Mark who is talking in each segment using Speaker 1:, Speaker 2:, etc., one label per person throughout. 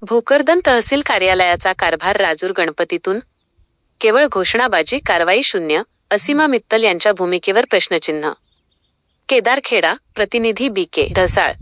Speaker 1: भोकरदन तहसील कार्यालयाचा कारभार राजूर गणपतीतून केवळ घोषणाबाजी, कारवाई शून्य. असीमा मित्तल यांच्या भूमिकेवर प्रश्नचिन्ह. केदारखेडा, प्रतिनिधी बी.के. ढसाळ.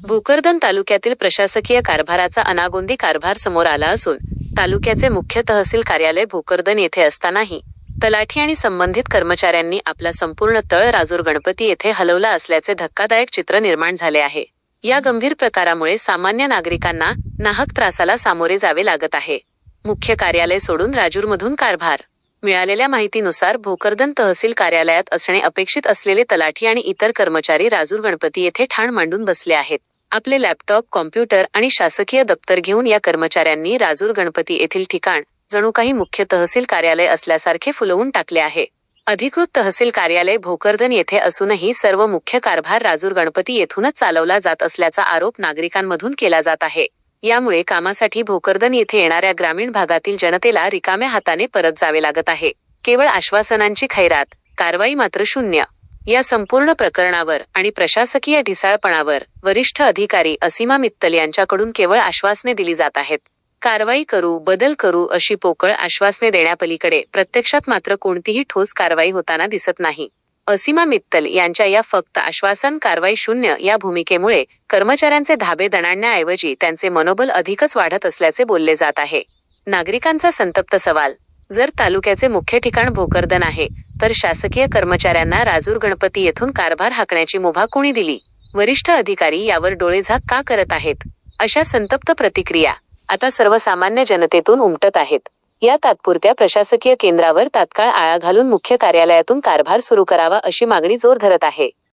Speaker 1: भोकरदन तालुक्यातील प्रशासकीय कारभाराचा अनागोंदी कारभार समोर आला असून तालुक्याचे मुख्य तहसील कार्यालय भोकरदन येथे असतानाही तलाठी आणि संबंधित कर्मचाऱ्यांनी आपला संपूर्ण तळ राजूर गणपती येथे हलवला असल्याचे धक्कादायक चित्र निर्माण झाले आहे. या गंभीर प्रकारामुळे सामान्य नागरिकांना नाहक त्रासाला सामोरे जावे लागत आहे. मुख्य कार्यालय सोडून राजूरमधून कारभार. मिळालेल्या माहितीनुसार भोकरदन तहसील कार्यालयात असणे अपेक्षित असलेले तलाठी आणि इतर कर्मचारी राजूर गणपती येथे ठाण मांडून बसले आहेत. आपले लॅपटॉप, कॉम्प्युटर आणि शासकीय दप्तर घेऊन या कर्मचाऱ्यांनी राजूर गणपती येथील ठिकाण जणू काही मुख्य तहसील कार्यालय असल्यासारखे फुलवून टाकले आहे. अधिकृत तहसील कार्यालय भोकरदन येथे असूनही सर्व मुख्य कारभार राजूर गणपती येथूनच चालवला जात असल्याचा आरोप नागरिकांमधून केला जात आहे. यामुळे कामासाठी भोकरदन येथे येणाऱ्या ग्रामीण भागातील जनतेला रिकाम्या हाताने परत जावे लागत आहे. केवळ आश्वासनांची खैरात, कारवाई मात्र शून्य. या संपूर्ण प्रकरणावर आणि प्रशासकीय ढिसाळपणावर वरिष्ठ अधिकारी असीमा मित्तल यांच्याकडून केवळ आश्वासने दिली जात आहेत. कारवाई करू, बदल करू अशी पोकळ आश्वासने देण्यापलीकडे प्रत्यक्षात मात्र कोणतीही ठोस कारवाई होताना दिसत नाही. असीमा मित्तल यांच्या या फक्त आश्वासन, कारवाई शून्य या भूमिकेमुळे कर्मचाऱ्यांचे धाबे दणाणण्याऐवजी त्यांचे मनोबल अधिकच वाढत असल्याचे बोलले जात आहे. नागरिकांचा संतप्त सवाल. जर तालुक्याचे मुख्य ठिकाण भोकरदन आहे तर शासकीय कर्मचाऱ्यांना राजूर गणपती येथून कारभार हाकण्याची मुभा कोणी दिली? वरिष्ठ अधिकारी यावर डोळेझाक का करत आहेत? अशा संतप्त प्रतिक्रिया आता सर्वसामान्य जनतेतून उमटत आहेत. या तात्पुरत्या प्रशासकीय केंद्रावर तात्काळ आळा घालून मुख्य कार्यालयातून कारभार सुरू करावा अशी मागणी जोर धरत आहे.